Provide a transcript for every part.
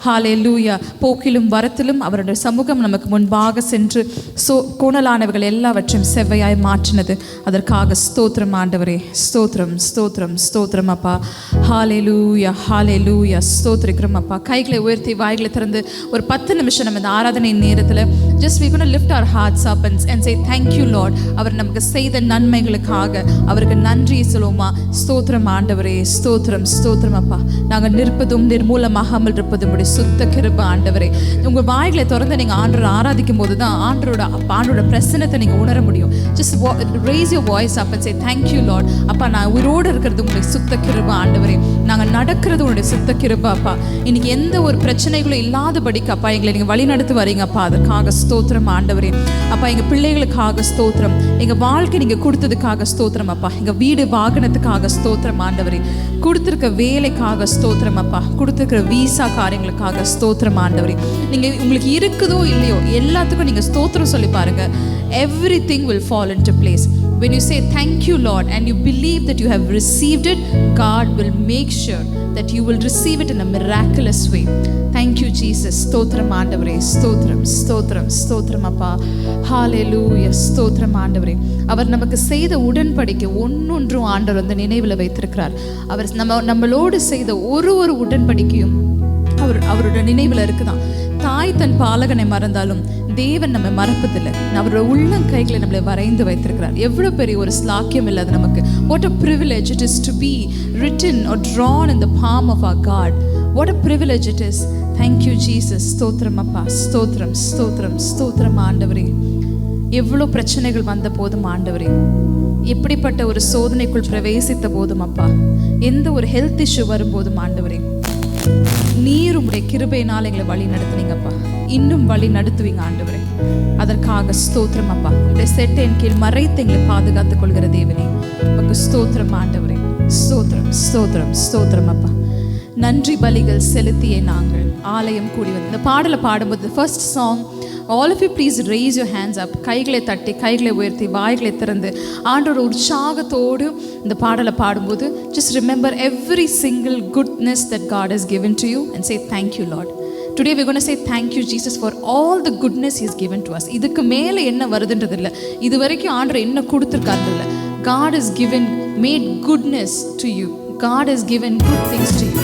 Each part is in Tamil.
ஹல்லேலூயா. போக்கிலும் வரத்திலும் அவருடைய சமூகம் நமக்கு முன்பாக சென்று கோணலானவர்கள் எல்லாவற்றையும் செவ்வையாய் மாற்றினது. அதற்காக ஸ்தோத்திரம் ஆண்டவரே. ஸ்தோத்திரம் ஸ்தோத்திரம் ஸ்தோத்திரம் அப்பா. ஹல்லேலூயா ஹல்லேலூயா. ஸ்தோத்திரிக்கிறோம் அப்பா. கைகளை உயர்த்தி வாய்களை திறந்து ஒரு 10 நிமிஷம் நம்ம இந்த ஆராதனை நேரத்தில் just we're going to lift our hearts up and say thank you Lord. அவர் நமக்கு செய்த நன்மைகளுக்காக அவருக்கு நன்றி சொல்லுவோமா? ஸ்தோத்திரம் ஆண்டவரே. ஸ்தோத்திரம் ஸ்தோத்திரம் அப்பா. நாங்கள் நிற்பதும் நிர்மூலமாகாமல் இருப்பதும் உடைய சுத்த கிருபை ஆண்டவரே. உங்கள் வாய்களை திறந்து நீங்கள் ஆண்டவரை ஆராதிக்கும் போது தான் ஆண்டோட பிரசன்னத்தை நீங்கள் உணர முடியும். just raise your voice up and say thank you Lord. அப்பா, நான் உயிரோடு இருக்கிறது உங்களுடைய சுத்த கிருபை ஆண்டவரே. நாங்கள் நடக்கிறது உங்களுடைய சுத்த கிருபை அப்பா. இன்னைக்கு எந்த ஒரு பிரச்சனைகளும் இல்லாதபடிக்கு அப்பா எங்களை நீங்கள் வழி நடத்தி வரீங்க அப்பா. அதற்காக ஸ்தோத்திரம் ஆண்டவரே. அப்பா, எங்கள் பிள்ளைகளுக்காக ஸ்தோத்திரம். எங்கள் வாழ்க்கை நீங்கள் கொடுத்ததுக்காக ஸ்தோத்திரம் அப்பா. எங்கள் வீடு வாகனத்துக்காக ஸ்தோத்திரம் ஆண்டவரே. கொடுத்துருக்க வேலைக்காக ஸ்தோத்திரம் அப்பா. கொடுத்துருக்கிற வீசா காரியங்களுக்காக ஸ்தோத்திரம் ஆண்டவரே. நீங்கள் உங்களுக்கு இருக்குதோ இல்லையோ எல்லாத்துக்கும் நீங்கள் ஸ்தோத்திரம் சொல்லி பாருங்க. Everything will fall into place. When you say thank you Lord and you believe that you have received it, God will make sure that you will receive it in a miraculous way. Thank you Jesus. ஸ்தோத்திரம் ஆண்டவரே. ஸ்தோத்திரம் ஸ்தோத்திரம் ஸ்தோத்திரம் அப்பா. ஹல்லேலூயா. ஸ்தோத்திரம் ஆண்டவரே. அவர் நமக்கு செய்த உடன்படிக்கை ஒன்னொன்றும் ஆண்டவர் வந்து நினைவில் வைத்திருக்கிறார். அவர் நம்மளோடு செய்த ஒரு உடன்படிக்கையும் அவருடைய நினைவில் இருக்குதான். தாய் தன் பாலகனை மறந்தாலும் தேவன் நம்ம மறப்பதில்லை. அவரோட உள்ளங்கைகளை நம்மளை வரைந்து வைத்திருக்கிறார். எவ்வளவு பெரிய ஒரு ஸ்லாக்கியம் இல்லை அது நமக்கு. What a privilege it is to be written or drawn in the palm of our God. What a privilege it is. Thank you Jesus. ஸ்தோத்திரம் அப்பா. ஸ்தோத்திரம் ஸ்தோத்திரம் ஸ்தோத்திரம் ஆண்டவரே. எவ்வளோ பிரச்சனைகள் வந்த போதும் ஆண்டவரே, எப்படிப்பட்ட ஒரு சோதனைக்குள் பிரவேசித்த போதும் அப்பா, எந்த ஒரு ஹெல்த் இஷ்யூ வரும்போதும் ஆண்டவரே, நீர் உம்முடைய கிருபையினால் எங்களை வழி நடத்துனீங்கப்பா. இன்னும் வழி நடத்துவீங்க ஆண்டவரே. அதற்காக ஸ்தோத்திரம் அப்பா. உங்களுடைய செட்டையின் கீழ் மறைத்து எங்களை பாதுகாத்துக் கொள்கிற தேவனே, உங்க ஸ்தோத்திரம் ஆண்டவரே. ஸ்தோத்திரம் ஸ்தோத்திரம் ஸ்தோத்திரம் அப்பா. நன்றி பலிகள் செலுத்தியே நாங்கள் ஆலயம் கூடி வந்து இந்த பாடலை பாடும்போது first song, all of you please raise your hands up. கைகளை தட்டி கைகளை உயர்த்தி வாய்களை திறந்து ஆண்டோட உற்சாகத்தோடு இந்த பாடலை பாடும்போது just remember every single goodness that God has given to you and say thank you Lord. Today we're going to say thank you Jesus for all the goodness he has given to us. இதுக்கு மேலே என்ன வருதுன்றது இல்லை, இது வரைக்கும் ஆண்டவர் என்ன கொடுத்துருக்காரு இல்லை. God has made goodness to you. God has given good things to you.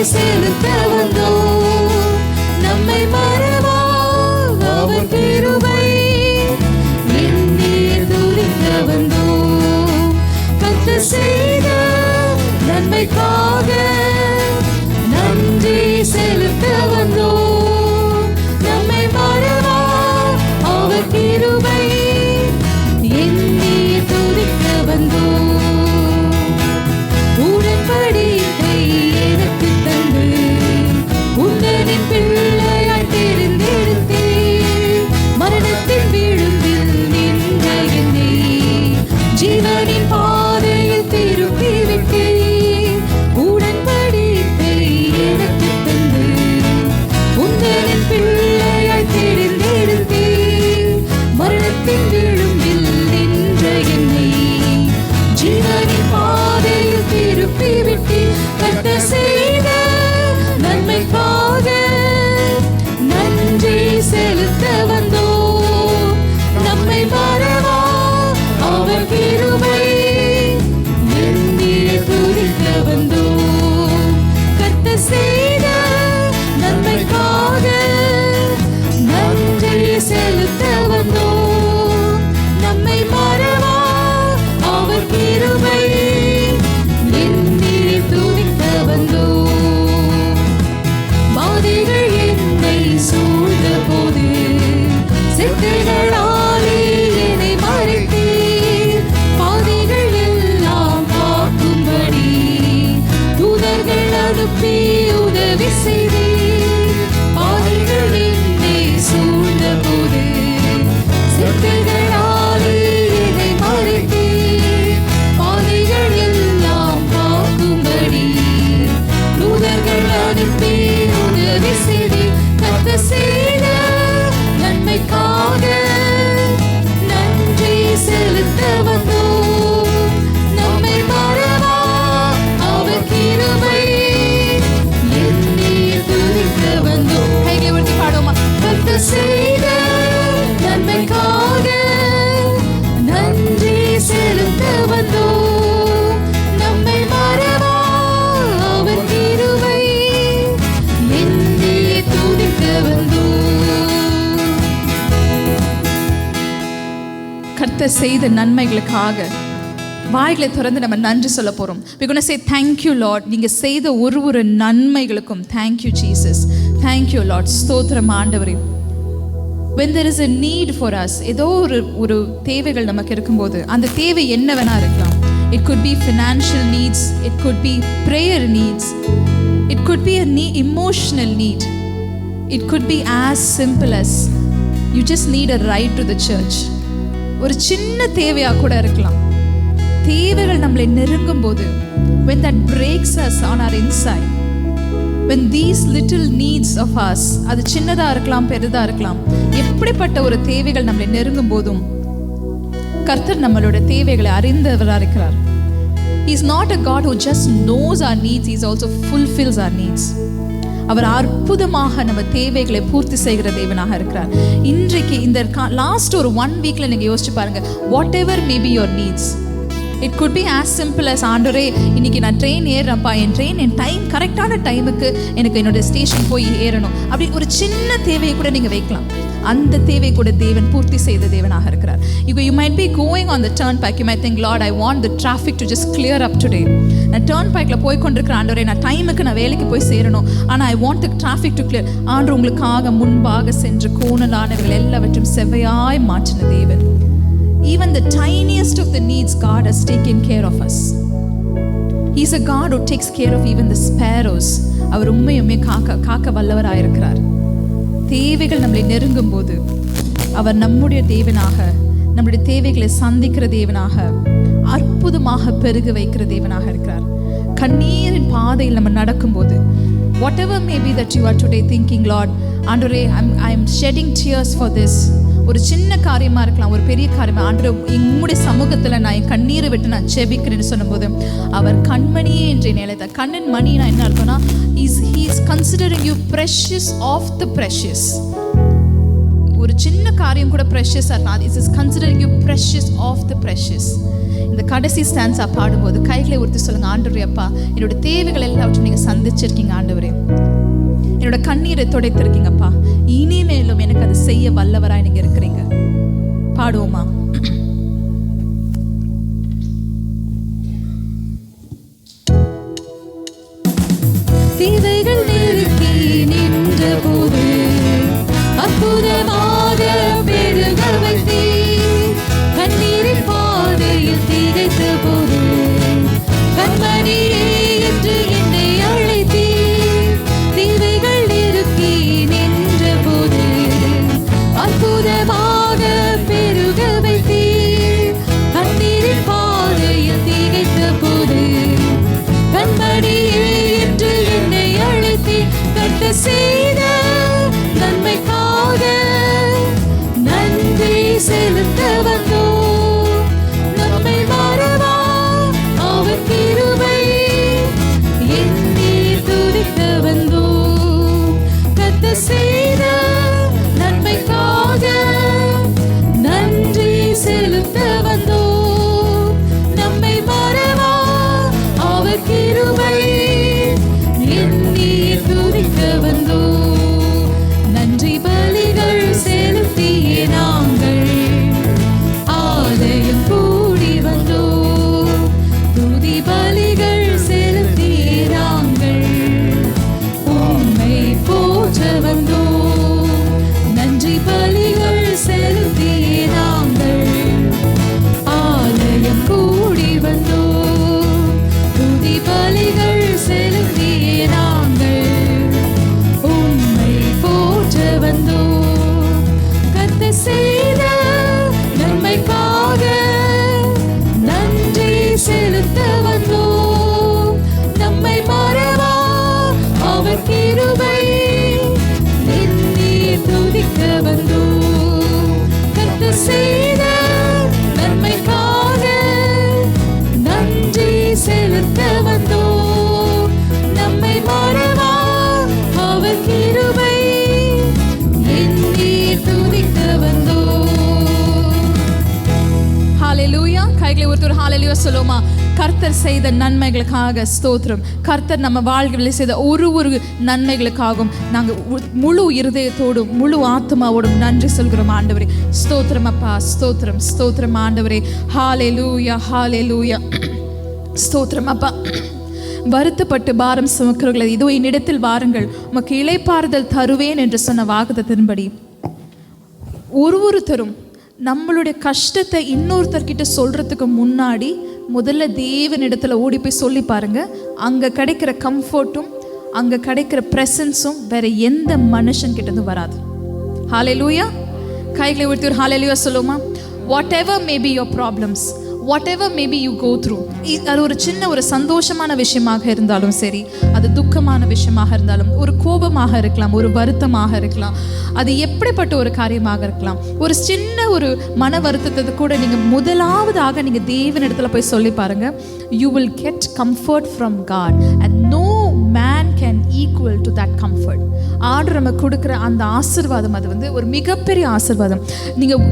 செலுத்த வந்தோம், நம்மை மறவா அவர் கிருபை செட்டைகளாலே என்னை மறைத்தீர். பாதைகள் எல்லாம் காக்கும்படி தூதர்கள் அனுப்பி உதவி செய்தீர். பாதைகள் என்னை சூழ்ந்த போது செட்டைகளாலே என்னை மறைத்தீர். பாதைகள் எல்லாம் காக்கும்படி தூதர்கள் அனுப்பி உதவி செய்தீர். கர்த்தர் செய்த நன்மைக்காக நன்றி செலுத்த வந்தோம். நம்மை மறவா அவர் கிருபை எண்ணி துதிக்க வந்தோம். கைகளை உயர்த்தி பாடுவோமா? கர்த்தர் செய்த நன்மைக்காக நன்றி செலுத்த வந்தோம். நம்மை மறவா அவர் கிருபை எண்ணி துதிக்க வந்தோம். கர்த்தர் செய்த நன்மைகளுக்காக வாய்களை திறந்து நம்ம நன்றி சொல்ல போறோம். we're going to say thank you lord. நீங்க செய்த ஒரு நன்மைகளுக்கும் thank you jesus, thank you lord. ஸ்தோத்திரம் ஆண்டவரே. when there is a need for us, ஏதோ ஒரு தேவைகள் நமக்கு இருக்கும்போது அந்த தேவை என்ன வேணா இருக்கலாம். it could be financial needs, it could be prayer needs, it could be a emotional need, it could be as simple as you just need a ride to the church. ஒரு சின்ன தேவையா கூட இருக்கலாம். தேவைகள் நம்மளை நெருங்கும் போது when that breaks us on our inside, when these little needs of us, அது சின்னதா இருக்கலாம் பெரிதா இருக்கலாம், எப்படிப்பட்ட ஒரு தேவைகள் நம்மளை நெருங்கும் போதும் கர்த்தர் நம்மளோட தேவைகளை அறிந்தவராக இருக்கிறார். He is not a God who just knows our needs, he also fulfills our needs. அவர் அற்புதமாக நம்ம தேவைகளை பூர்த்தி செய்கிற தேவனாக இருக்கிறார். இன்றைக்கு இந்த லாஸ்ட் ஒரு 1 வீக்ல நீங்க யோசிச்சு பாருங்க, whatever may be your needs. It could be as simple as ஆண்டவரே இன்னைக்கு நான் ட்ரெயின் ஏறுறேன்ப்பா, என் ட்ரெயின் என் டைம் கரெக்டான டைமுக்கு எனக்கு என்னோட ஸ்டேஷன் போய் ஏறணும். அப்படி ஒரு சின்ன தேவையை கூட நீங்கள் வைக்கலாம். அந்த தேவை கூட தேவன் பூர்த்தி செய்த தேவனாக இருக்கிறார். You might be going on the turnpike, you might think, Lord, I want the traffic to just clear up today. நான் டர்ன்பைக்கில் போய் கொண்டிருக்கிற ஆண்டவரே, நான் டைமுக்கு நான் வேலைக்கு போய் சேரணும், ஆனால் I want the traffic to clear. ஆண்டவர் உங்களுக்காக முன்பாக சென்று கோணலானவர்கள் எல்லாவற்றும் செவ்வையாய் மாற்றின தேவன். Even the tiniest of the needs, God has taken care of us. He's a God who takes care of even the sparrows. அவர் உண்மையுமே காக்க வல்லவராக இருக்கிறார். தேவைகள் நம்மளை நெருங்கும் போது அவர் நம்முடைய தேவனாக, நம்முடைய தேவைகளை சந்திக்கிற தேவனாக, அற்புதமாக பெருக வைக்கிற தேவனாக இருக்கிறார். கண்ணீரின் பாதையில் நம்ம நடக்கும்போது, whatever may be that you are today thinking, Lord, ஆண்டவரே, I am shedding tears for this. ஒரு சின்ன காரியமா இருக்கலாம், ஒரு பெரிய காரியமா, ஆண்டவரே உம்முடைய சமூகத்தில் நான் என் கண்ணீரை விட்டு நான் ஜெபிக்கிறேன்னு சொல்லும்போது அவர் கண்மணியே என்று நிலைத்த. கண்ணின் மணினா என்ன அர்த்தம்னா, he is considering you precious of the precious. ஒரு சின்ன காரியம் கூட precious ah, this is considering you precious of the precious. இந்த கடைசி ஸ்டான்ஸா பாடும்போது கைகளை உயர்த்தி சொல்லுங்க, ஆண்டவரே அப்பா, என்னோட தேவைகள் எல்லாவற்றையும் நீங்க சந்திச்சிருக்கீங்க ஆண்டவரே, என்னோட கண்ணீரை துடைத்திருக்கீங்கப்பா, இனிமேலும் எனக்கு அது செய்ய வல்லவராய் நீங்க இருக்கிறீங்க. பாடுவோமா? தேவைகள் நெருக்கி நின்ற போது அற்புதமாக பெருக வைத்தீர். கண்ணீரின் பாதையில் திகைத்த போது கண்மணியே என்று என்னை அழைத்தீர். தேவைகள் நெருக்கி நின்ற போது அற்புதமாக பெருக வைத்தீர். கண்ணீரின் பாதையில் திகைத்த போது கண்மணியே என்று என்னை செய்த நன்மைக்காக நன்றி செலுத்த வந்தோம். நம்மை மறவா அவர் கிருபை எண்ணி துதிக்க வந்தோம். கர்த்தர் செய்த நன்மைக்காக நன்றி செலுத்த வந்தோம். நம்மை மறவா அவர் கிருபை எண்ணி துதிக்க வந்தோம். ஹalleluya. கைகளை ஒருத்தர் ஹalleluya சொல்லுமா. கர்த்தர் செய்த நன்மைகளுக்காக ஸ்தோத்திரம். கர்த்தர் நம்ம வாழ்வில் செய்த ஒரு நன்மைகளுக்காகவும் நாங்கள் முழு இருதயத்தோடும் முழு ஆத்மாவோடும் நன்றி சொல்கிறோம் ஆண்டவரே. ஸ்தோத்திரம் அப்பா, ஸ்தோத்திரம் ஸ்தோத்திரம் ஆண்டவரே. ஹalleluya ஹalleluya. ஸ்தோத்திரம் அப்பா. வருத்தப்பட்டு பாரம் சுமக்கிறவர்களை இதோ என்னிடத்தில் வாருங்கள், உமக்கு இளைப்பாறுதல் தருவேன் என்று சொன்ன வாக்குத்தத்தின்படி ஒருத்தரும் நம்மளுடைய கஷ்டத்தை இன்னொருத்தர்கிட்ட சொல்றதுக்கு முன்னாடி முதல்ல தேவனிடத்துல ஓடி போய் சொல்லி பாருங்க. அங்க கிடைக்கிற கம்ஃபர்ட்டும் அங்க கிடைக்கிற பிரசன்ஸும் வேற எந்த மனுஷன் கிட்ட இருந்து வராது. ஹalleluya. கைகளை உயர்த்தி ஒரு ஹalleluya சொல்லுமா. whatever may be your problems, whatever maybe you go through, அது ஒரு சின்ன ஒரு சந்தோஷமான விஷயமாக இருந்தாலும் சரி, அது துக்கமான விஷயமாக இருந்தாலும், ஒரு கோபமாக இருக்கலாம், ஒரு வருத்தமாக இருக்கலாம், அது எப்படிப்பட்ட ஒரு காரியமாக இருக்கலாம், ஒரு சின்ன ஒரு மன வருத்தத்தை கூட நீங்கள் முதலாவதாக நீங்கள் தேவனிடத்தில் போய் சொல்லி பாருங்க. you will get comfort from God and no man can equal to that comfort. Order நம்ம கொடுக்குற அந்த ஆசீர்வாதம் அது வந்து ஒரு மிகப்பெரிய ஆசீர்வாதம். நீங்கள்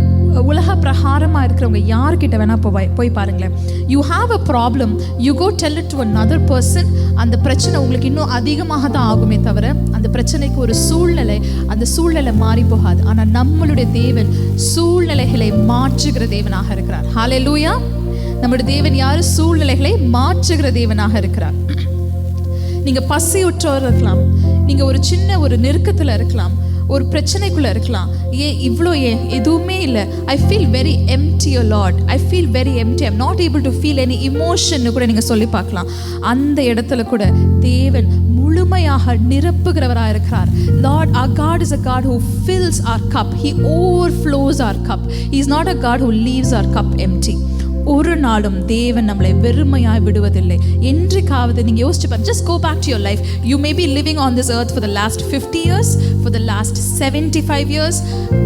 உலக பிரகாரமாக இருக்கிறவங்க யார்கிட்ட வேணா போய் பாருங்களேன். You have a problem, you go tell it to another person. அந்த பிரச்சனை உங்களுக்கு இன்னும் அதிகமாக தான் ஆகுமே தவிர அந்த பிரச்சனைக்கு ஒரு சூழ்நிலை, அந்த சூழ்நிலை மாறி போகாது. ஆனால் நம்மளுடைய தேவன் சூழ்நிலைகளை மாற்றுகிற தேவனாக இருக்கிறார். ஹalleluya. நம்முடைய தேவன் யாரு? சூழ்நிலைகளை மாற்றுகிற தேவனாக இருக்கிறார். நீங்க பசியுற்றோர் இருக்கலாம், நீங்க ஒரு சின்ன ஒரு நெருக்கத்துல இருக்கலாம், ஒரு பிரச்சனைக்குள்ள இருக்கலாம். இவ்வளோ எதுவுமே இல்லை, I feel very empty oh Lord, I feel very empty, I'm not able to feel any emotion கூட நீங்கள் சொல்லி பார்க்கலாம். அந்த இடத்துல கூட தேவன் முழுமையாக நிரப்புகிறவராக இருக்கிறார். Lord, our God is a God who fills our cup, he overflows our cup, he is not a God who leaves our cup empty. ஒரு நாளும் தேவன் நம்மளை வெறுமையாய் விடுவதில்லை. என்றைக்காவது நீங்க யோசிச்சு பாருங்க. just go back to your life. You may be living on this earth for the last 50 years, for the last 75 years,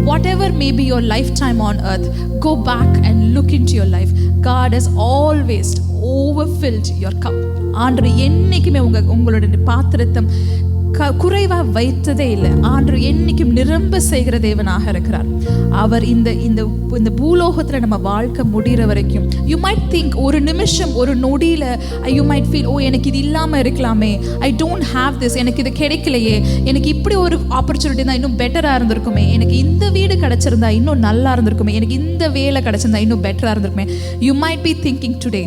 whatever may be your lifetime on earth. Go back and look into your life. God has always overfilled your cup. ஆண்டவர் என்னைக்குமே உங்களுடைய பாத்திரத்தை குறைவாக வைத்ததே இல்லை. ஆண்டவர் என்னைக்கும் நிரம்ப செய்கிற தேவனாக இருக்கிறார். அவர் இந்த பூலோகத்தில் நம்ம வாழ்க்கை முடிகிற வரைக்கும் யூ மைட் திங்க், ஒரு நிமிஷம் ஒரு நொடியில் யூ மைட் ஃபீல், ஓ எனக்கு இது இல்லாமல் இருக்கலாமே, ஐ டோன்ட் ஹாவ் திஸ், எனக்கு இது கிடைக்கலையே, எனக்கு இப்படி ஒரு ஆப்பர்ச்சுனிட்டி தான் இன்னும் பெட்டராக இருந்திருக்குமே, எனக்கு இந்த வீடு கிடச்சிருந்தா இன்னும் நல்லா இருந்திருக்குமே, எனக்கு இந்த வேலை கிடச்சிருந்தா இன்னும் பெட்டராக இருந்திருக்குமே. You might be thinking today.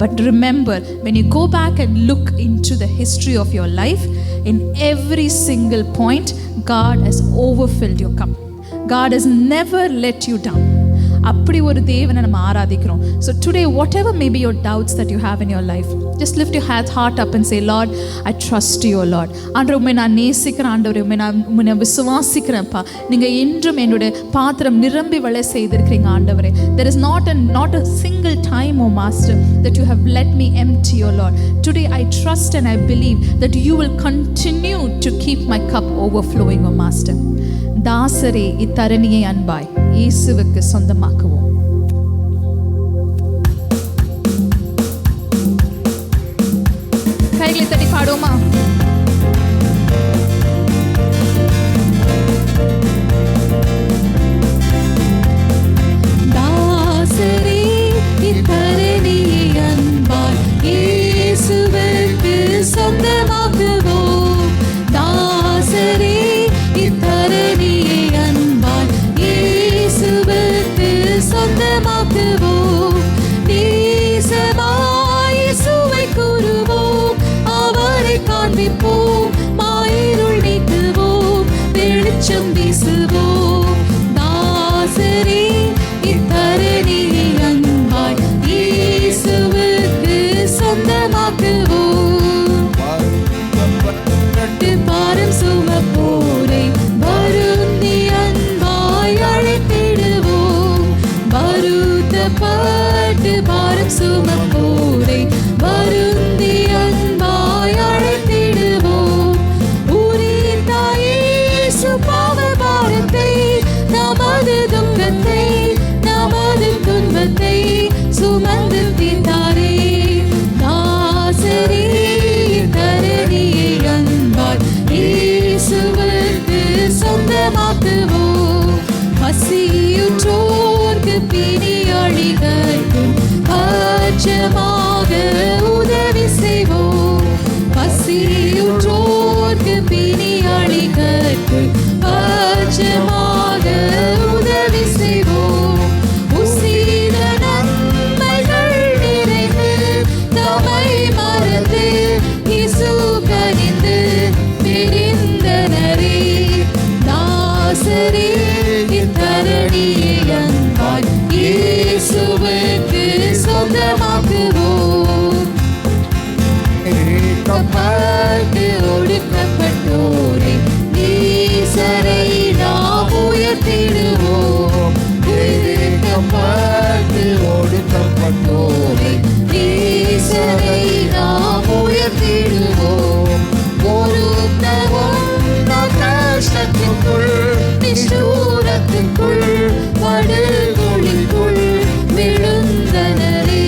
But remember, when you go back and look into the history of your life, in every single point, God has overfilled your cup. God has never let you down. அப்படி ஒரு தேவனை நம்ம ஆராதிக்கிறோம். So today, whatever may be your doubts that you have in your life, just lift your heart up and say, Lord, I trust you, Lord. ஆண்டவரே, உம்மை நான் நேசிக்கிறேன். ஆண்டவரே, உம்மை விசுவாசிக்கிறேன்ப்பா. நீங்கள் என்றும் என்னுடைய பாத்திரம் நிரம்பி வளர செய்திருக்கிறீங்க ஆண்டவரே. There is not a single time, O Master, that you have let me empty, O Lord. Today I trust and I believe that you will continue to keep my cup overflowing, O Master. தாசரே, இத்தரணியை அன்பாய் இயேசுவுக்கு சொந்தமாக்குவோம். கைகளை தட்டி பாடுவோமா? தாசரே, இத்தரணியை அன்பாய் இயேசுவுக்கு சொந்தமாக்குவோம். தாசரே, இத்தரணியை அன்பாய் இயேசுவுக்கு சொந்தமாக்குவோம். நேசமாய் இயேசுவை கூறுவோம், அவரை காண்பிப்போம், மாயிருள் நீக்குவோம், வெளிச்சம் வீசுவோம். தாசரே, இத்தரணியை அன்பாய் இயேசுவுக்கு சொந்தமாக்குவோம். பாரம் சுமப்போரை வருந்தி அன்பாய் அழைத்திடுவோம். சுமப்போரை வருந்தி அன்பாய் அழைத்திடுவோம். உரித்தாய் இயேசு பாவ பாரத்தை, நமது துக்கத்தை நமது துன்பத்தை சுமந்து தீர்த்தாரே. தாசரே தரணியை அன்பாய் இயேசுவுக்கு சொந்தமாக்குவோம். பசியுற்றோர்க்கு பிணியாளிகளுக்கு பட்சமாக உதவி செய்வோம். பசியுற்றோர்க்கு பிணியாளிகளுக்கு பட்சமாக உதவி செய்வோம். உசித நன்மைகள் நிறைந்து தமை மறந்து இயேசு கனிந்து பிரிந்தனரே. தாசரே இத்தரணியை அன்பாய் இயேசுவுக்கு சொந்தமாக்குவோம். இழுக்கப்பட்டு ஒடுக்கப்பட்டோரை நீசரை நாம் உயர்த்திடுவோம். இழுக்கப்பட்டு ஒடுக்கப்பட்டோரை நீசரை நாம் உயர்த்திடுவோம். கஷ்டத்திற்குள் நிஷ்டூரத்திற்குள் படுகொலிக்குள் விழுந்தனரே.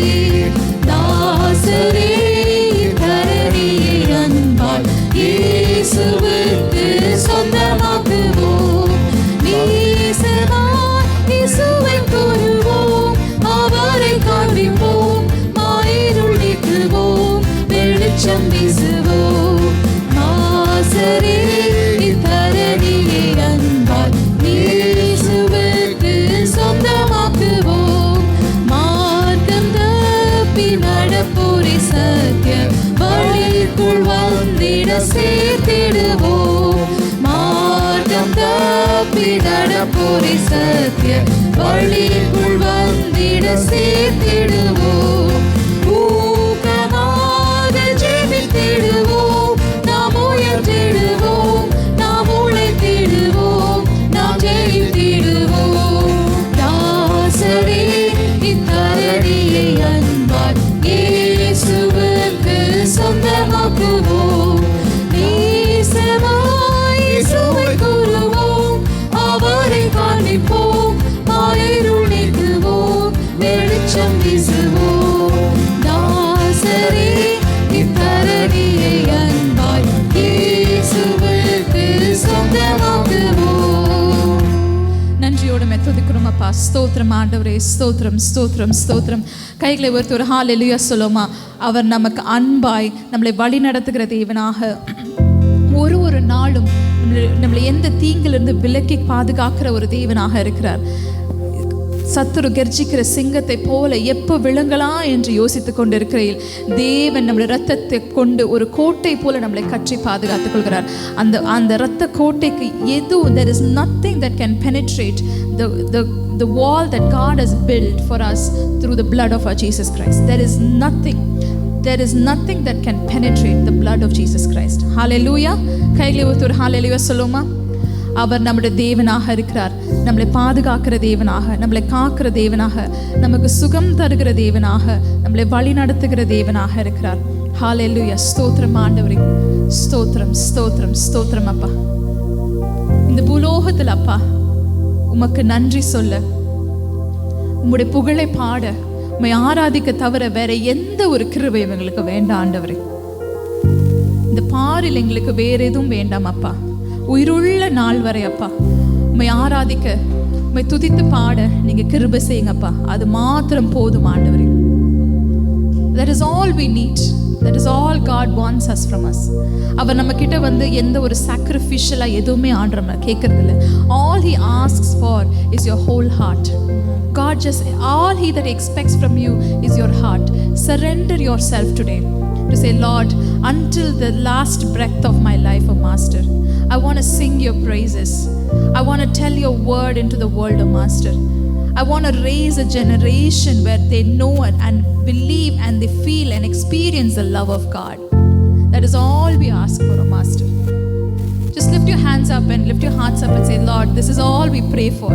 தாசரே தரணியை அன்பாய் இயேசுவுக்கு சொந்தமாக்குவோம். நீசமாய் இயேசுவை கூறுவோம், அவரை காண்பிப்போம், மாயிருள் நீக்குவோம், வெளிச்சம் வீசுவோம். நாசரே தரணியை அன்பாய் இயேசுவுக்கு சொந்தமாக்குவோம். மார்க்கம் தப்பி நடப்போரை சத்திய வழிக்குள் வந்திட சேர்த்திடுவோம். மார்க்கம் தப்பி நடப்போரை சத்திய வழிக்குள் வந்திட சேர்த்திடுவோம். ஊக்கமாக ஜெபித்திடுவோம், நாம் உயர்த்திடுவோம், நாம் உழைத்திடுவோம், நாம் ஜெயித்திடுவோம். தாசரே இத்தரணியை அன்பாய் இயேசுவுக்கு சொந்தமாக்குவோம். நேசமாய் இயேசுவை கூறுவோம், அவரை காண்பிப்போம், மாயிருள் நீக்குவோம், வெளிச்சம் வீசுவோம். தாசரே இத்தரணியை அன்பாய் இயேசுவுக்கு சொந்தமாக்குவோம். நன்றியோடு மெத்துதிக்கிறோம் அப்பா. ஸ்தோத்திரம் ஆண்டவரே, ஸ்தோத்திரம் ஸ்தோத்திரம் ஸ்தோத்திரம். கைகளை ஒருத்தர் ஒரு ஹல்லேலூயா சொல்லுமா. அவர் நமக்கு அன்பாய் நம்மளை வழி நடத்துகிற தேவனாக, ஒரு நாளும் நம்மளை எந்த தீங்கிலிருந்து விலக்கி பாதுகாக்கிற ஒரு தேவனாக இருக்கிறார். சத்துரு கர்ஜிக்கிற சிங்கத்தை போல எப்போ விழுங்கலாம் என்று யோசித்து கொண்டு இருக்கிறையில் தேவன் நம்முடைய ரத்தத்தை கொண்டு ஒரு கோட்டை போல நம்மளை கற்றி பாதுகாத்துக் கொள்கிறார். அந்த இரத்த கோட்டைக்கு எதுவும், there is nothing that can penetrate the wall that God has built for us through the blood of our Jesus Christ. There is nothing that can penetrate the blood of Jesus Christ. Hallelujah. கையிலே ஒரு ஹalleluya சொல்லுமா. அவர் நம்முடைய தேவனாக இருக்கிறார், நம்மளை பாதுகாக்கிற தேவனாக, நம்மளை காக்கிற தேவனாக, நமக்கு சுகம் தருகிற தேவனாக, நம்மளை வழி நடத்துகிற தேவனாக இருக்கிறார். ஹalleluya. ஸ்தோத்திரம் ஆண்டவரே, ஸ்தோத்திரம் ஸ்தோத்திரம் ஸ்தோத்திரம் அப்பா. இந்த பூலோகத்தில் அப்பா உமக்கு நன்றி சொல்ல, உம்முடைய புகழை பாட, உம்மை ஆராதிக்க தவிர வேற எந்த ஒரு கிருபையும் எங்களுக்கு வேண்டாம் ஆண்டவரே. இந்த பாரில் எங்களுக்கு வேற எதுவும் வேண்டாம் அப்பா. உயிருள்ள நாள் வரை அப்பா உம்மை ஆராதிக்க, உம்மை துதித்து பாட நீங்க கிருபை செய்யுங்கப்பா. அது மாத்திரம் போதும் ஆண்டவரே. That is all we need. That is all God wants us from us. அவர் நம்ம கிட்ட வந்து எந்த ஒரு sacrificial எதுவுமே ஆண்டவரே கேட்கறது இல்லை. All he asks for is your whole heart. God just, all he that expects from you is your heart. Surrender yourself today to say, Lord, until the last breath of my life, O Master, I want to sing your praises. I want to tell your word into the world, O Master. I want to raise a generation where they know it and believe and they feel and experience the love of God. That is all we ask for, O Master. Just lift your hands up and lift your hearts up and say, Lord, this is all we pray for.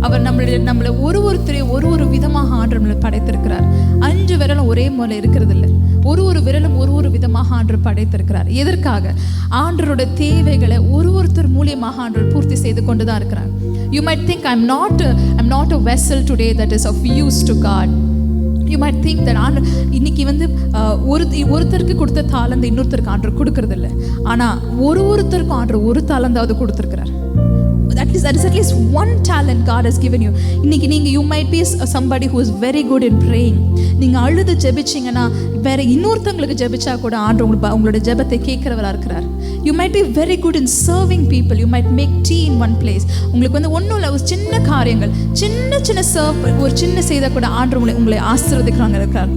அவர் நம்மளை ஒருத்தரையும் ஒரு விதமாக ஆண்டவர் நம்மளை படைத்திருக்கிறார். 5 விரலும் ஒரே போல இருக்கிறது இல்லை. ஒரு விரலும் ஒரு விதமாக ஆண்டவர் படைத்திருக்கிறார். எதற்காக? ஆண்டவரோட தேவைகளை ஒருத்தர் மூலியமாக ஆண்டவர் பூர்த்தி செய்து கொண்டு தான் இருக்கிறார். You might think I'm not a vessel today that is of use to God. You might think that இன்னைக்கு ஒருத்தருக்கு கொடுத்த தாளந்து இன்னொருத்தருக்கு ஆண்டவர் கொடுக்கறது இல்லை. ஆனால் ஒருத்தருக்கும் ஆண்டவர் ஒரு தாளந்தாவது கொடுத்துருக்கிறார். That is at least one talent God has given you. இன்னைக்கு you might be somebody who is very good in praying. நீங்கள் அழுது ஜெபிச்சிங்கன்னா வேற இன்னொருத்தங்களுக்கு ஜெபிச்சா கூட ஆண்டவர் உங்களோட ஜெபத்தை கேட்கிறவரா இருக்கிறார். You might be very good in serving people. You might make tea in one place. உங்களுக்கு ஒன்றும் இல்லை, ஒரு சின்ன காரியங்கள், சின்ன சர்வ், ஒரு சின்ன செய்த கூட ஆண்டவர் உங்களை ஆசீர்வதிக்கிறாங்க இருக்கிறார்.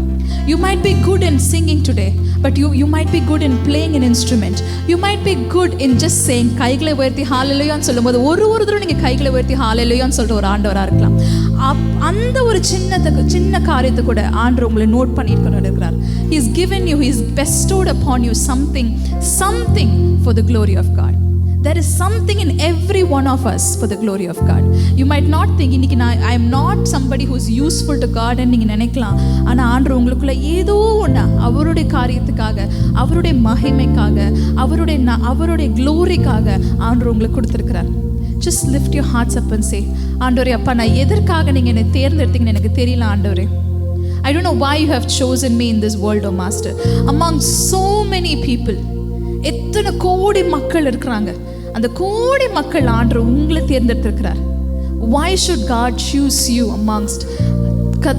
You might be good in singing today, but you might be good in playing an instrument. You might be good in just saying கைகளை உயர்த்தி ஹalleluya ன்னு சொல்லும்போது ஒருத்தரும் நீங்கள் கைகளை உயர்த்தி ஹalleluya ன்னு சொல்லிட்டு ஒரு ஆண்டவராக இருக்கலாம். அந்த ஒரு சின்ன காரியத்தை கூட ஆண்டவர் உங்களை நோட் பண்ணியிருக்கணும் இருக்கிறார். He has given you, he has bestowed upon you something for the glory of God. There is something in every one of us for the glory of God. You might not think இன்னைக்கு I am not somebody who is useful to God ன்னு நீங்கள் நினைக்கலாம். ஆனால் ஆண்டவர் உங்களுக்குள்ள ஏதோ ஒன்று அவருடைய காரியத்துக்காக, அவருடைய மகிமைக்காக, அவருடைய க்ளோரிக்காக ஆண்டவர் உங்களுக்கு கொடுத்துருக்கிறார். Just lift your hearts up and say, ஆண்டவரே அப்பா, நான் எதற்காக நீங்கள் என்னை தேர்ந்தெடுத்தீங்கன்னு எனக்கு தெரியல ஆண்டவரே. I don't know why you have chosen me in this world, oh Master. Among so many people, எத்தனை கோடி மக்கள் இருக்கிறாங்க. அந்த கோடி மக்கள் ஆண்டவர் உங்களை தேர்ந்தெடுத்திருக்கிறார். Why should God choose you amongst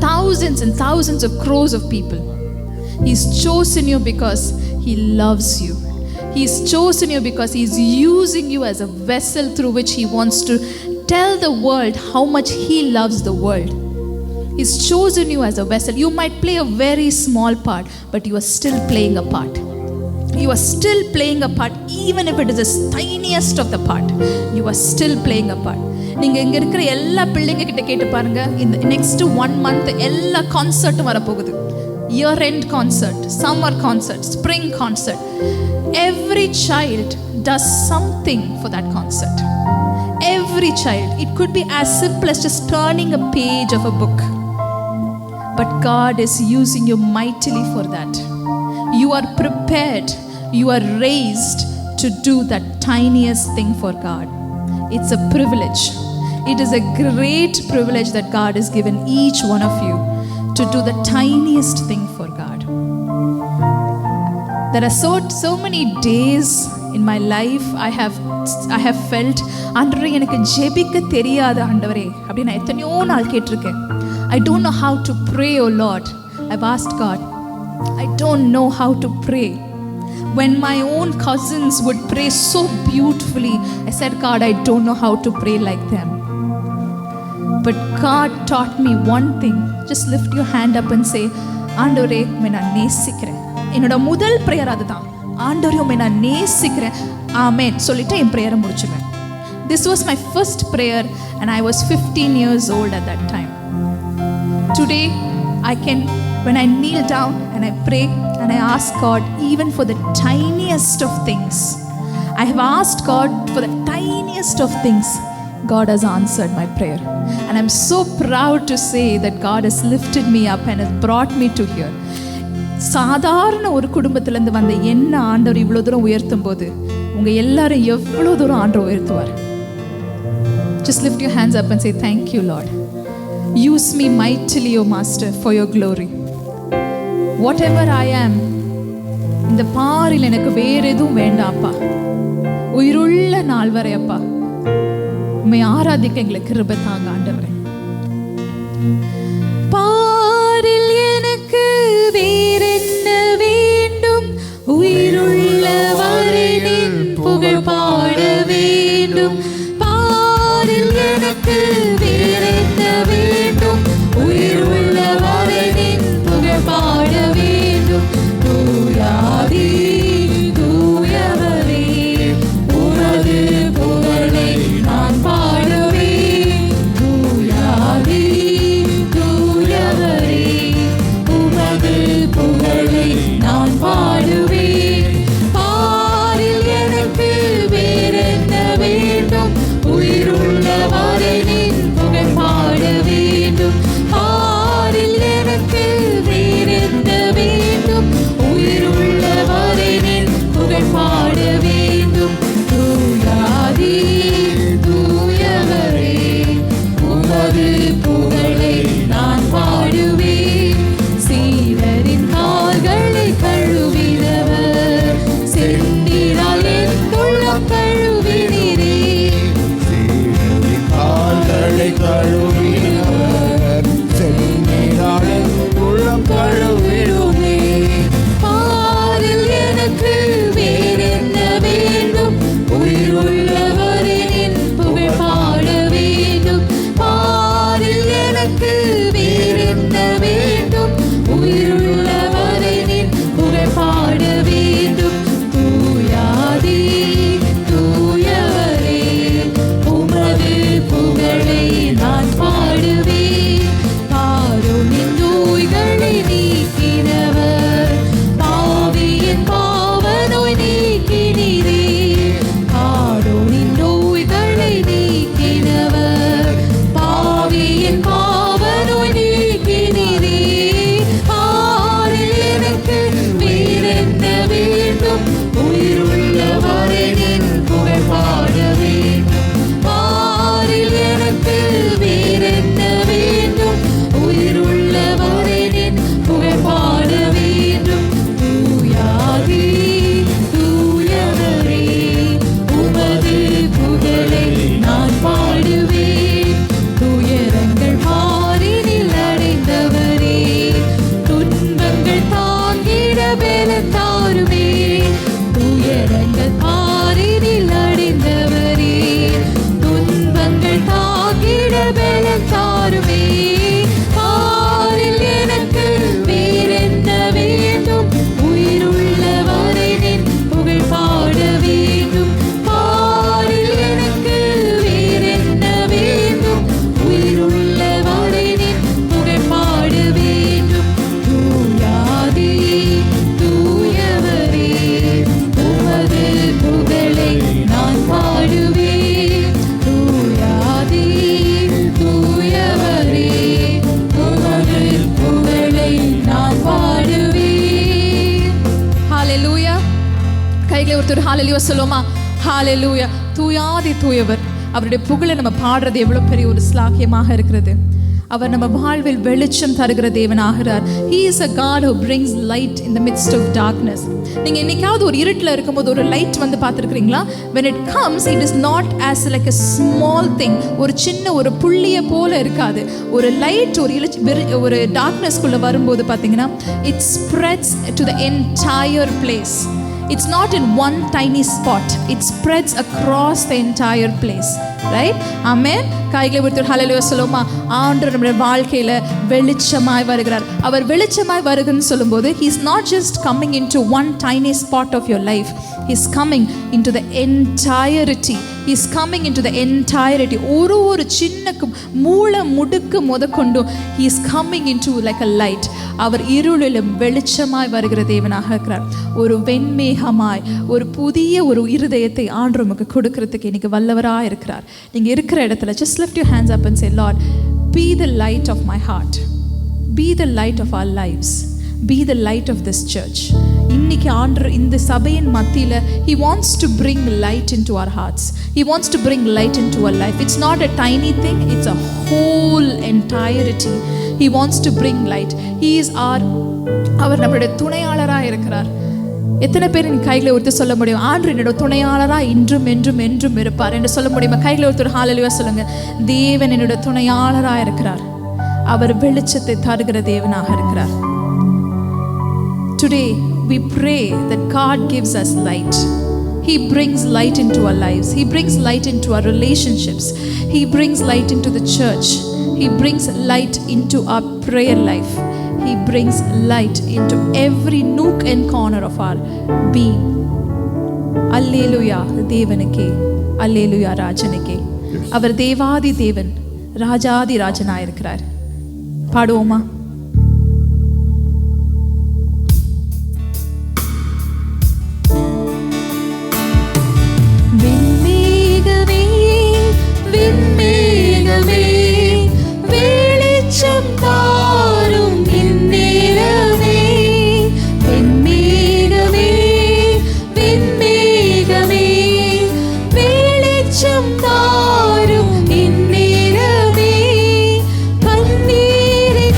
thousands and thousands of crores of people? He's chosen you because he loves you. He's chosen you because he's using you as a vessel through which he wants to tell the world how much he loves the world. He's chosen you as a vessel. You might play a very small part, but you are still playing a part. You are still playing a part, even if it is the tiniest of the part. You are still playing a part. நீங்கள் இங்கே இருக்கிற எல்லா பிள்ளைங்க கிட்ட கேட்டு பாருங்க, இந்த நெக்ஸ்ட் 1 month எல்லா கான்சர்ட்டும் வரப்போகுது. Year end concert, summer concert, spring concert. Every child does something for that concert. Every child. It could be as simple as just turning a page of a book. But God is using you mightily for that. You are prepared, you are raised to do that tiniest thing for God. It's a privilege. It is a great privilege that God has given each one of you to do the tiniest thing for God. There are so many days in my life I have felt, ஆண்டவரே எனக்கு ஜெபிக்க தெரியாது ஆண்டவரே அப்படி நான் எத்தனையோ நாள் கேட்டிருக்கேன். I don't know how to pray, oh Lord. I've asked God, I don't know how to pray. When my own cousins would pray so beautifully, I said, God, I don't know how to pray like them. But God taught me one thing. Just lift your hand up and say, ஆண்டவரே உம்மை நான் நேசிக்கிறேன். என்னோட முதல் ப்ரேயர் அதுதான். ஆண்டவரே உம்மை நான் நேசிக்கிறேன், ஆமென் சொல்லிட்டு என் ப்ரேயரை முடிச்சுவேன். This was my first prayer and I was 15 years old at that time. Today when I kneel down and I pray and I ask God even for the tiniest of things, I have asked God for the tiniest of things. God has answered my prayer and I'm so proud to say that God has lifted me up and has brought me to here. சாதாரண ஒரு குடும்பத்திலேருந்து வந்த என்ன ஆண்டவர் இவ்வளோ தூரம் உயர்த்தும் போது உங்கள் எல்லாரும் எவ்வளோ தூரம் ஆண்டவர் உயர்த்துவார். Just lift your hands up and say, thank you Lord. Use me mightily, O Master, for your glory. Whatever I am, இந்த பாரில் எனக்கு வேற எதுவும் வேண்டாப்பா. உயிருள்ள நாள் வரை அப்பா உம்மை ஆராதிக்க எங்களுக்கு கிருபை தாங்க ஆண்டவரே. பாரில் எனக்கு வேற என்ன வேண்டும், உயிருள்ள வரை நின் புகழ் பாட வேண்டும். பாரில் எனக்கு வேற என்ன வேண்டும், உயிருள்ள வரை நின் புகழ் பாட வேண்டும். தூயாதி தூயவரே உமது புகழை நான் பாடுவேன். தூயாதி தூயவரே உமது புகழை நான் பாடுவேன். பாரில் எனக்கு வேறென்ன வேண்டும், ஹalleluya சொல்லுமா. ஹalleluya. தூயாதி தூயவர், அவருடைய புகழை நம்ம பாடுறது எவ்வளவு பெரிய ஒரு ஸ்லாக்கியமாக இருக்கிறது. அவர் நம்ம வாழ்வில் வெளிச்சம் தருகிற தேவனாகிறார். He is a God who brings light in the midst of darkness. நீங்க என்னைக்காவது ஒரு இருட்டில் இருக்கும்போது ஒரு லைட் வந்து பார்த்துருக்கிறீங்களா? When it comes, it is not as like a small thing. ஒரு சின்ன ஒரு புள்ளியை போல இருக்காது. ஒரு லைட் ஒரு டார்க்னஸ்குள்ள வரும்போது பார்த்தீங்கன்னா it spreads to the entire place. It's not in one tiny spot. It spreads across the entire place. Right? Amen. கைகளை உயர்த்தி ஹalleluya சொல்லுமா. ஆண்டவர் நம்முடைய வாழ்க்கையில வெளிச்சமாய் வருகிறார். அவர் வெளிச்சமாய் வருகிறன்னு சொல்லும்போது he is not just coming into one tiny spot of your life. He is coming into the entirety. He is coming into the entirety. ஒரு சின்னக்கு மூல முடுக்கு முதற்கொண்டு he is coming into like a light. அவர் இருளிலும் வெளிச்சமாய் வருகிற தேவனாக இருக்கிறார். ஒரு வெண்மேகமாய் ஒரு புதிய ஒரு இருதயத்தை ஆண்டவர் நமக்கு கொடுக்கிறதுக்கு இன்னைக்கு வல்லவராக இருக்கிறார். நீங்க இருக்கிற இடத்துல just lift your hands up and say, Lord, be the light of my heart. Be the light of our lives. Be the light of this church. இன்னைக்கு ஆண்டவர் இந்த சபையின் மத்தியில he wants to bring light into our hearts. He wants to bring light into our life. It's not a tiny thing, it's a whole entirety. He wants to bring light. He is அவர் நம்முடைய துணையாளராக இருக்கிறார். எத்தனை பேர் என் கைகளை ஒருத்தர் சொல்ல முடியும், ஆண்டவர் என்னோட துணையாளராக இன்றும் என்றும் என்றும் இருப்பார் என்று சொல்ல முடியுமா? கைகளை ஒருத்தர் ஹalleluya சொல்லுங்க. தேவன் என்னோட துணையாளராக இருக்கிறார். அவர் வெளிச்சத்தை தருகிற தேவனாக இருக்கிறார். Today we pray that God gives us light. He brings light into our lives. He brings light into our relationships. He brings light into the church. He brings light into our prayer life. He brings light into every nook and corner of our being. Alleluia தேவனுக்கே, அல்லேலூயா ராஜனுக்கே. அவர் தேவாதி தேவன், ராஜாதி ராஜனாய் இருக்கிறார். பாடுவோமா? விண்மேகமே விண்மேகமே வெளிச்சம் தாரும் இந்நேரமே. விண்மேகமே விண்மேகமே வெளிச்சம் தாரும் இந்நேரமே. கண்ணீரை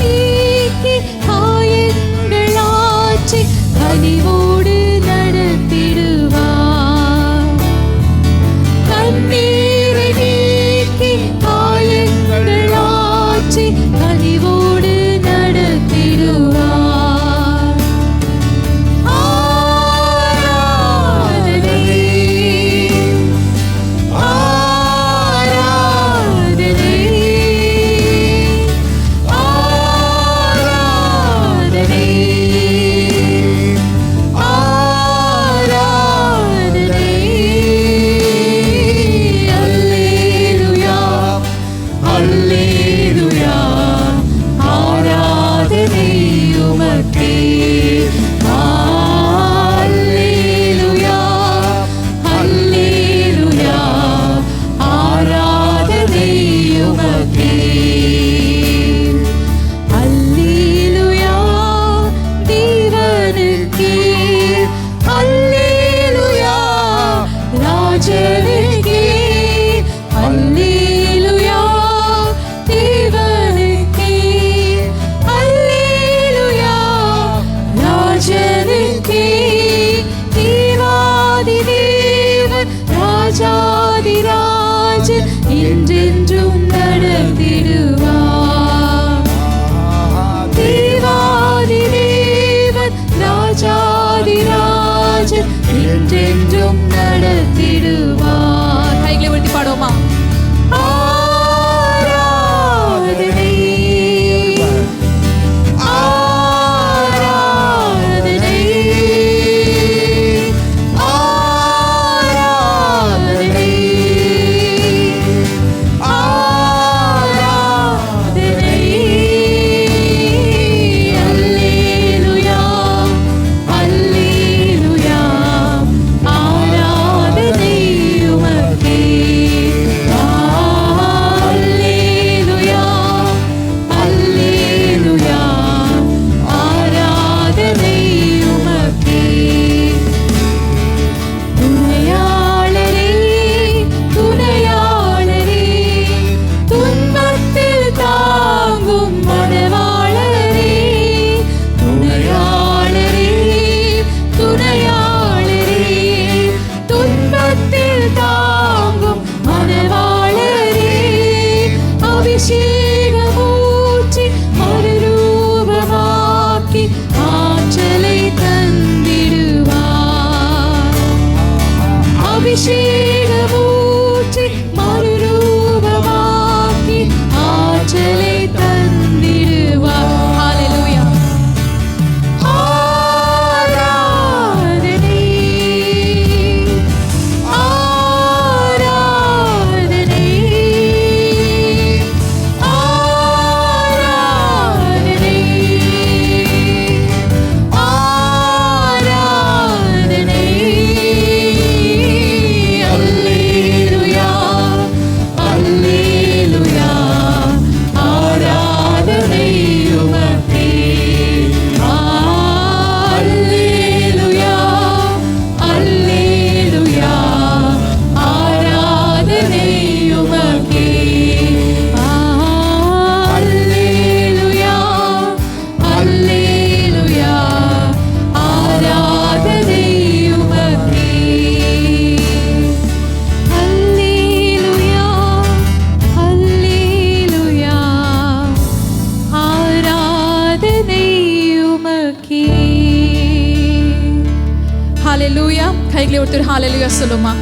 கைகளை ஒருத்தர் ஹalleluya சொல்லுமா.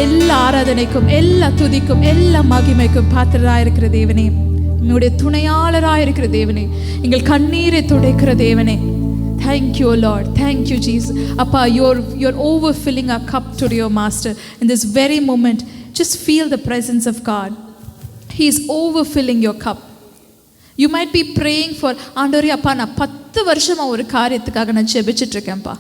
எல்லா ஆராதனைக்கும் எல்லா துதிக்கும் எல்லா மகிமைக்கும் பாத்திரராயிருக்கிற தேவனே, உம்முடைய துணையாளராயிருக்கிற தேவனே, எங்கள் கண்ணீரை துடைக்கிற தேவனே, thank you Lord, thank you Jesus. Appa, you're overfilling our cup today, oh Master. In this very moment, just feel the presence of God. He is overfilling your cup. You might be praying for, ஆண்டவரே அப்பா நான் 10 வருஷமா ஒரு காரியத்துக்காக நான் ஜெபிச்சிட்டு இருக்கேன்ப்பா,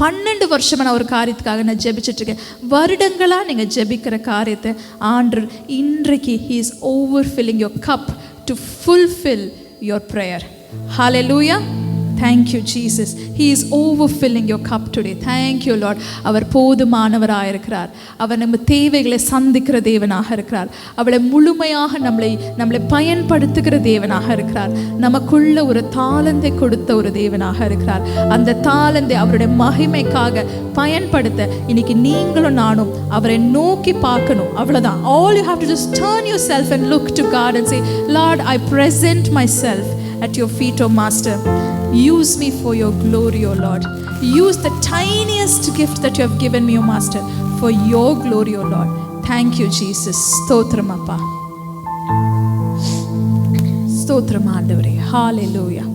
12 வருஷமா நான் ஒரு காரியத்துக்காக நான் ஜெபிச்சிட்டு இருக்கேன். வருடங்களா நீங்க ஜெபிக்கிற காரியத்தை ஆண்டவர் இன்றைக்கு he is overfilling your cup to fulfill your prayer. Hallelujah. Thank you Jesus. He is overfilling your cup today. Thank you Lord. அவர் போதுமானவராக இருக்கிறார். அவர் நம்ம தேவைகளை சந்திக்கிற தேவனாக இருக்கிறார். அவளை முழுமையாக நம்மளை பயன்படுத்துகிற தேவனாக இருக்கிறார். நமக்குள்ள ஒரு தாளந்தை கொடுத்த ஒரு தேவனாக இருக்கிறார். அந்த தாளந்தை அவருடைய மகிமைக்காக பயன்படுத்த இன்னைக்கு நீங்களும் நானும் அவரை நோக்கி பார்க்கணும். அவ்வளவுதான். All you have to just turn yourself and look to God and say, Lord, I present myself at your feet, oh Master. Use me for your glory, oh Lord. Use the tiniest gift that you have given me, oh Master, for your glory, oh Lord. Thank you Jesus. Stotram appa. Stotram ஆண்டவரே. Hallelujah.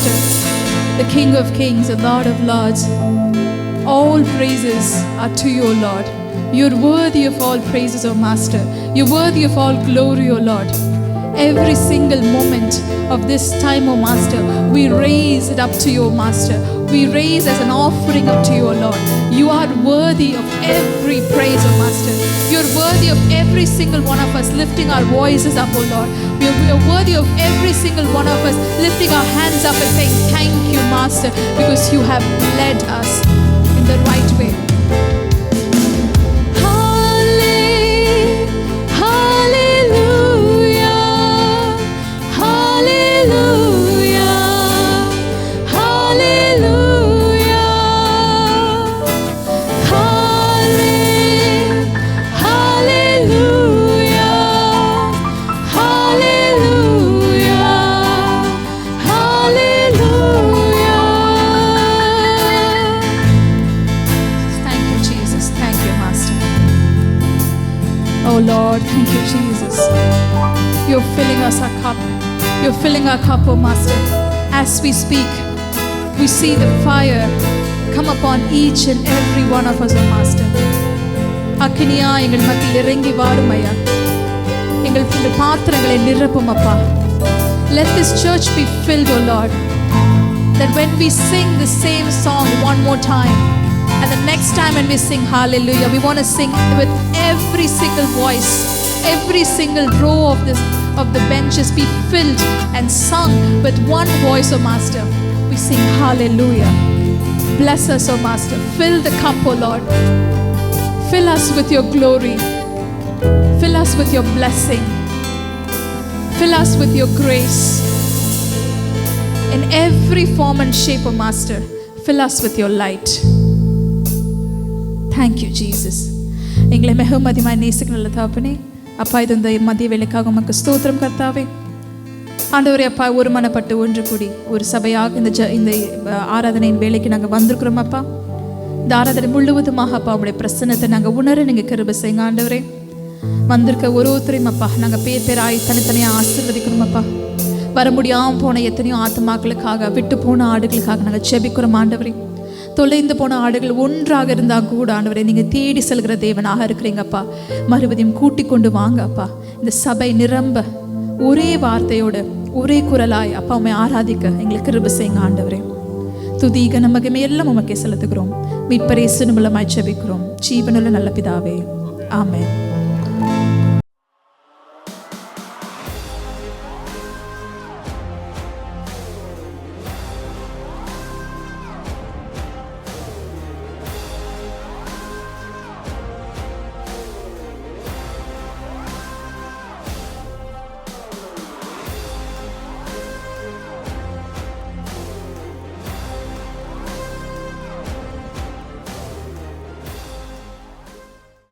Master, the King of Kings, the Lord of Lords. All praises are to you, O Lord. You're worthy of all praises, O Master. You're worthy of all glory, O Lord. Every single moment of this time, O Master, we raise it up to you, O Master. We raise as an offering up to you, O Lord. You are worthy of every praise, O Master. You're worthy of every single one of us lifting our voices up, O Lord. We are worthy of every single one of us lifting our hands up and saying, thank you, Master, because you have led us in the right way. Oh Lord, thank you, Jesus. You're filling us our cup. You're filling our cup, oh Master. As we speak, we see the fire come upon each and every one of us, oh Master. அக்கினியா எங்கள் மத்தியில் இறங்கி வாரும் ஐயா. எங்கள் பாத்திரங்களை நிரப்பும் அப்பா. Let this church be filled, oh Lord. That when we sing the same song one more time, and the next time when we sing hallelujah, we want to sing with every single voice, every single row of the benches be filled and sung with one voice, oh Master. We sing hallelujah. Bless us, oh Master. Fill the cup, oh Lord. Fill us with your glory. Fill us with your blessing. Fill us with your grace. In every form and shape, oh Master, fill us with your light. Thank you, Jesus. எங்களை மிகவும் அதிகமாக நேசிக்கிற நல்ல தகப்பனே, அப்பா இது இந்த மதிய வேலைக்காக உமக்கு ஸ்தோத்திரம் கர்த்தாவே. ஆண்டவரே அப்பா, ஒரு மனப்பட்டு ஒன்று கூடி ஒரு சபையாக இந்த ஆராதனையின் வேலைக்கு நாங்கள் வந்திருக்கிறோம் அப்பா. இந்த ஆராதனை முழுவதுமாக அப்பா உங்களுடைய பிரசன்னத்தை நாங்கள் உணர நீங்கள் கிருபை செய்யுங்க ஆண்டவரே. வந்திருக்க ஒருத்தரையும் அப்பா நாங்கள் பேராய் தனித்தனியாக ஆசீர்வதிக்கிறோம் அப்பா. வர முடியாமல் போன எத்தனையோ ஆத்மாக்களுக்காக, விட்டு போன ஆடுகளுக்காக நாங்கள் ஜெபிக்கிறோம் ஆண்டவரே. தொலைந்து போன ஆடுகள் ஒன்றாக இருந்தால் கூட ஆண்டவரே நீங்கள் தேடி செல்கிற தேவனாக இருக்கிறீங்கப்பா. மறுபடியும் கூட்டிக் கொண்டு வாங்க அப்பா. இந்த சபை நிரம்ப ஒரே வார்த்தையோடு ஒரே குரலாய் அப்பா உண்மை ஆராதிக்க எங்களுக்கு கிருபை செய்யுங்க ஆண்டவரே. துதி கன மகிமை எல்லாம் உமக்கே செலுத்துகிறோம். மீட்பர் இயேசு மூலமாய் ஜெபிக்கிறோம் ஜீவனுள்ள நல்ல பிதாவே, ஆமென்.